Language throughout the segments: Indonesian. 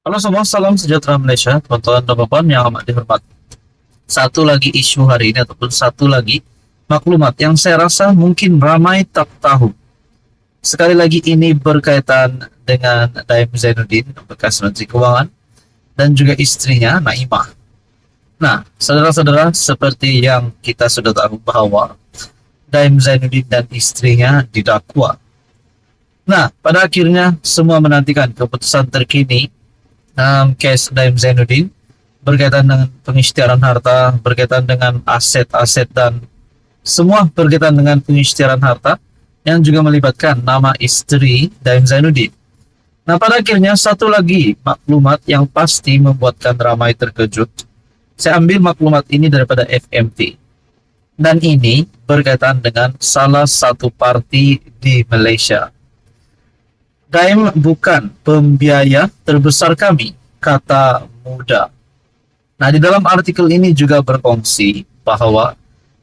Halo semua, salam sejahtera Malaysia, teman-teman dan bapak yang amat dihormati. Satu lagi isu hari ini ataupun satu lagi maklumat yang saya rasa mungkin ramai tak tahu. Sekali lagi ini berkaitan dengan Daim Zainuddin, bekas Menteri Keuangan, dan juga istrinya Naimah. Nah, saudara-saudara, seperti yang kita sudah tahu bahwa Daim Zainuddin dan istrinya didakwa. Nah, pada akhirnya semua menantikan keputusan terkini case Daim Zainuddin berkaitan dengan pengisytiharan harta, berkaitan dengan aset-aset dan semua berkaitan dengan pengisytiharan harta yang juga melibatkan nama istri Daim Zainuddin. Nah, pada akhirnya satu lagi maklumat yang pasti membuatkan ramai terkejut. Saya ambil maklumat ini daripada FMT. Dan ini berkaitan dengan salah satu parti di Malaysia. Daim bukan pembiaya terbesar kami, kata Muda. Nah, di dalam artikel ini juga berkongsi bahwa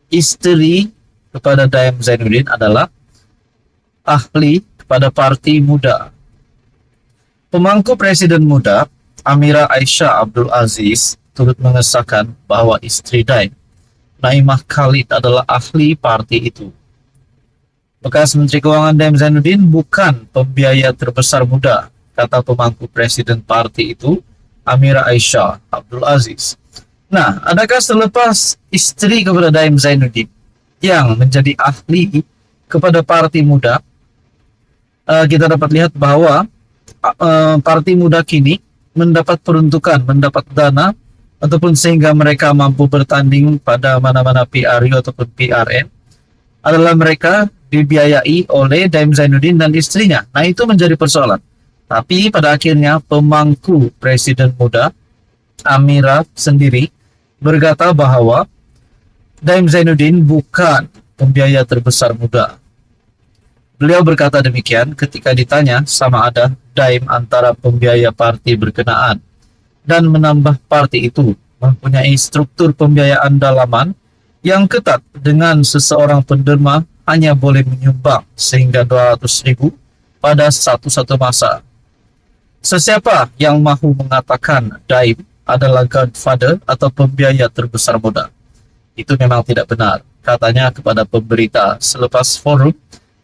istri kepada Daim Zainuddin adalah ahli kepada Parti Muda. Pemangku Presiden Muda, Amira Aisyah Abdul Aziz, turut mengesahkan bahwa istri Daim, Naimah Khalid, adalah ahli parti itu. Bekas Menteri Keuangan Daim Zainuddin bukan pembiaya terbesar Muda, kata pemangku Presiden parti itu, Amira Aisyah Abdul Aziz. Nah, adakah selepas istri kepada Daim Zainuddin yang menjadi ahli kepada Parti Muda, kita dapat lihat bahwa Parti Muda kini mendapat peruntukan, mendapat dana, ataupun sehingga mereka mampu bertanding pada mana-mana PRU ataupun PRN, adalah mereka dibiayai oleh Daim Zainuddin dan istrinya. Nah, itu menjadi persoalan. Tapi pada akhirnya pemangku Presiden Muda, Amira sendiri, berkata bahwa Daim Zainuddin bukan pembiaya terbesar Muda. Beliau berkata demikian ketika ditanya sama ada Daim antara pembiaya parti berkenaan dan menambah parti itu mempunyai struktur pembiayaan dalaman yang ketat dengan seseorang penderma hanya boleh menyumbang sehingga 200,000 pada satu masa. Sesiapa yang mahu mengatakan Daim adalah godfather atau pembiaya terbesar Muda, itu memang tidak benar, katanya kepada pemberita selepas forum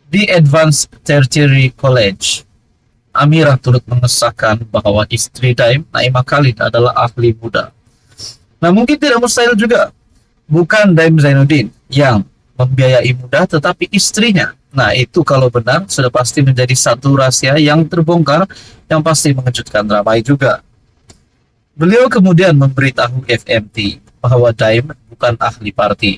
di Advanced Tertiary College. Amira turut mengesahkan bahwa istri Daim, Naimah Khalid, adalah ahli Muda. Nah, mungkin tidak mustahil juga bukan Daim Zainuddin yang membiayai Muda, tetapi istrinya. Nah, itu kalau benar sudah pasti menjadi satu rahasia yang terbongkar yang pasti mengejutkan ramai juga. Beliau kemudian memberitahu FMT bahwa Daim bukan ahli parti.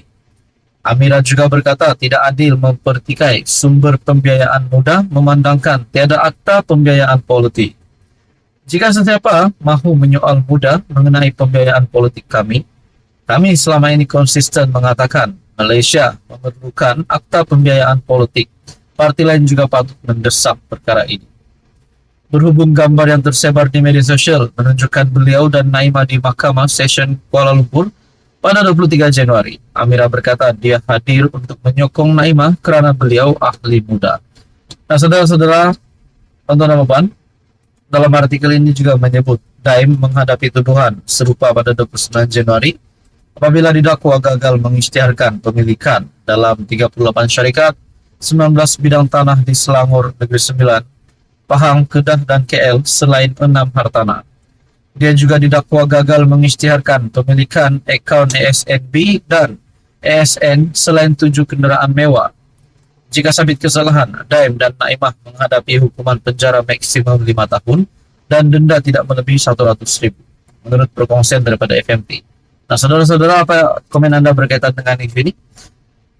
Amira juga berkata tidak adil mempertikai sumber pembiayaan Muda memandangkan tiada akta pembiayaan politik. Jika sesiapa mahu menyoal Muda mengenai pembiayaan politik kami selama ini konsisten mengatakan Malaysia memerlukan akta pembiayaan politik. Parti lain juga patut mendesak perkara ini. Berhubung gambar yang tersebar di media sosial menunjukkan beliau dan Naimah di Mahkamah Session Kuala Lumpur pada 23 Januari, Amira berkata dia hadir untuk menyokong Naimah kerana beliau ahli Muda. Nah, saudara-saudara, tonton dalam artikel ini juga menyebut Daim menghadapi tuduhan serupa pada 29 Januari apabila didakwa gagal mengisytiharkan pemilikan dalam 38 syarikat, 19 bidang tanah di Selangor, Negeri Sembilan, Pahang, Kedah, dan KL selain 6 hartanah. Dia juga didakwa gagal mengisytiharkan pemilikan akaun ASNB dan ASN selain 7 kenderaan mewah. Jika sabit kesalahan, Daim dan Naimah menghadapi hukuman penjara maksimum 5 tahun dan denda tidak melebihi 100,000, menurut perkongsian daripada FMT. Nah, saudara-saudara, apa komen Anda berkaitan dengan ini?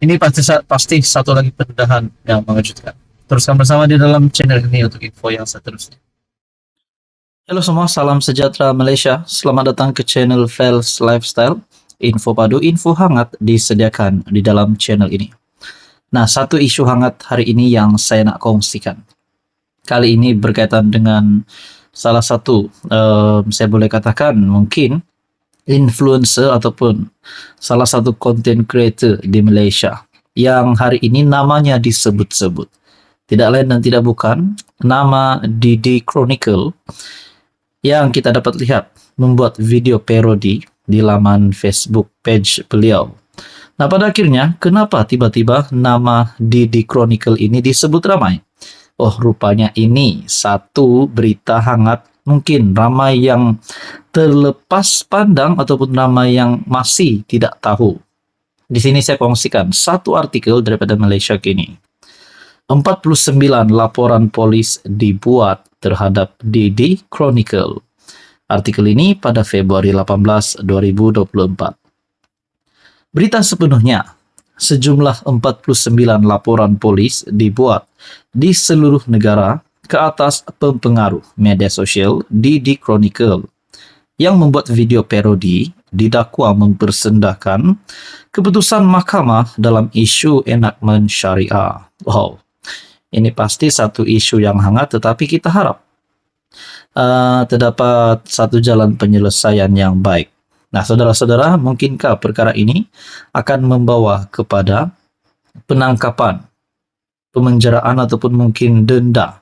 Ini pasti satu lagi pendedahan yang mengejutkan. Teruskan bersama di dalam channel ini untuk info yang seterusnya. Halo semua, salam sejahtera Malaysia. Selamat datang ke channel Fels Lifestyle. Info padu, info hangat disediakan di dalam channel ini. Nah, satu isu hangat hari ini yang saya nak kongsikan. Kali ini berkaitan dengan salah satu, saya boleh katakan mungkin influencer ataupun salah satu content creator di Malaysia yang hari ini namanya disebut-sebut. Tidak lain dan tidak bukan nama Didi Chronicle yang kita dapat lihat membuat video parodi di laman Facebook page beliau. Nah, pada akhirnya, kenapa tiba-tiba nama Didi Chronicle ini disebut ramai? Oh, rupanya ini satu berita hangat, mungkin ramai yang terlepas pandang ataupun ramai yang masih tidak tahu. Di sini saya kongsikan satu artikel daripada Malaysia Kini. 49 laporan polis dibuat terhadap Didi Chronicle. Artikel ini pada Februari 18, 2024. Berita sepenuhnya, sejumlah 49 laporan polis dibuat di seluruh negara ke atas pempengaruh media sosial Didi Chronicle yang membuat video parodi didakwa mempersendahkan keputusan mahkamah dalam isu enakmen syariah. Wow, ini pasti satu isu yang hangat, tetapi kita harap terdapat satu jalan penyelesaian yang baik. Nah, saudara-saudara, mungkinkah perkara ini akan membawa kepada penangkapan, pemenjaraan, ataupun mungkin denda?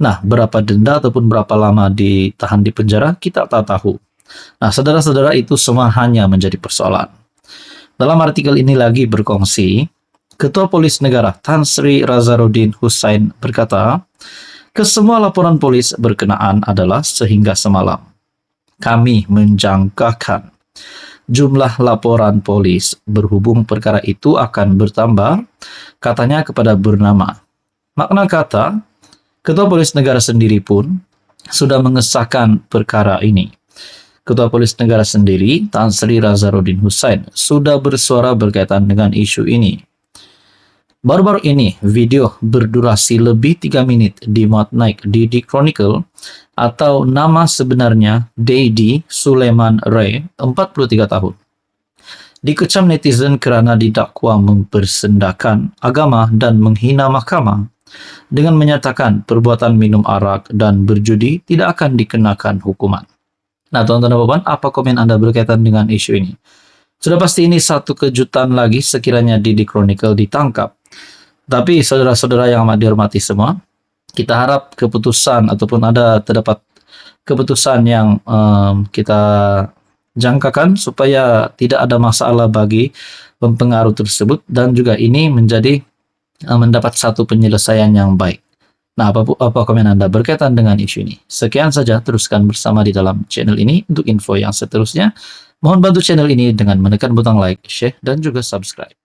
Nah, berapa denda ataupun berapa lama ditahan di penjara, kita tak tahu. Nah, saudara-saudara, itu semua hanya menjadi persoalan. Dalam artikel ini lagi berkongsi, Ketua Polis Negara Tan Sri Razaruddin Hussain berkata, kesemua laporan polis berkenaan adalah sehingga semalam kami menjangkakan jumlah laporan polis berhubung perkara itu akan bertambah, katanya kepada bernama. Makna kata, Ketua Polis Negara sendiri pun sudah mengesahkan perkara ini. Ketua Polis Negara sendiri, Tan Sri Razaruddin Hussain, sudah bersuara berkaitan dengan isu ini. Baru-baru ini, video berdurasi lebih 3 menit dimuat naik Didi Chronicle atau nama sebenarnya Dedi Suleman Ray, 43 tahun. Dikecam netizen kerana didakwa mempersendahkan agama dan menghina mahkamah dengan menyatakan perbuatan minum arak dan berjudi tidak akan dikenakan hukuman. Nah, tuan-tuan dan puan, apa komen Anda berkaitan dengan isu ini? Sudah pasti ini satu kejutan lagi sekiranya Didi Chronicle ditangkap. Tapi saudara-saudara yang amat dihormati semua, kita harap keputusan ataupun terdapat keputusan yang kita jangkakan supaya tidak ada masalah bagi pempengaruh tersebut dan juga ini menjadi mendapat satu penyelesaian yang baik. Nah, apa komen Anda berkaitan dengan isu ini? Sekian saja, teruskan bersama di dalam channel ini untuk info yang seterusnya. Mohon bantu channel ini dengan menekan butang like, share, dan juga subscribe.